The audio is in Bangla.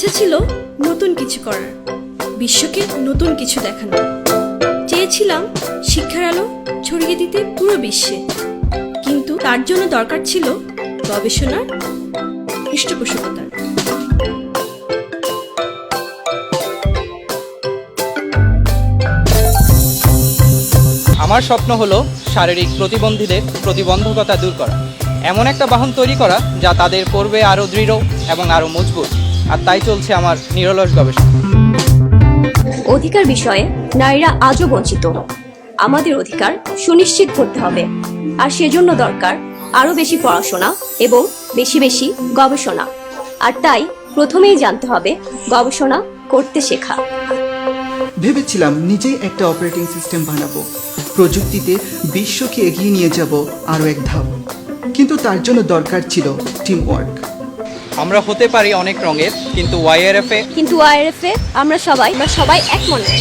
ইচ্ছা ছিল নতুন কিছু করার, বিশ্বকে নতুন কিছু দেখানো। চেয়েছিলাম শিক্ষার আলো ছড়িয়ে দিতে পুরো বিশ্বে, কিন্তু তার জন্য দরকার ছিল গবেষণার পৃষ্ঠপোষকতার। আমার স্বপ্ন হলো শারীরিক প্রতিবন্ধীদের প্রতিবন্ধকতা দূর করা, এমন একটা বাহন তৈরি করা যা তাদের করবে আরও দৃঢ় এবং আরও মজবুত। আর তাই চলছে আমার নিরলস গবেষণা। অধিকার বিষয়ে নারীরা আজও বঞ্চিত। আমাদের অধিকার সুনিশ্চিত করতে হবে, আর সেজন্য দরকার আরও বেশি পড়াশোনা এবং বেশি বেশি গবেষণা। আর তাই প্রথমেই জানতে হবে গবেষণা করতে শেখা। ভেবেছিলাম নিজেই একটা অপারেটিং সিস্টেম বানাবো, প্রযুক্তিতে বিশ্বকে এগিয়ে নিয়ে যাব আরও এক ধাপ। কিন্তু তার জন্য দরকার ছিল টিম ওয়ার্ক। আমরা হতে পারি অনেক রঙের, কিন্তু ওয়াইআরএফে আমরা সবাই এক মনে।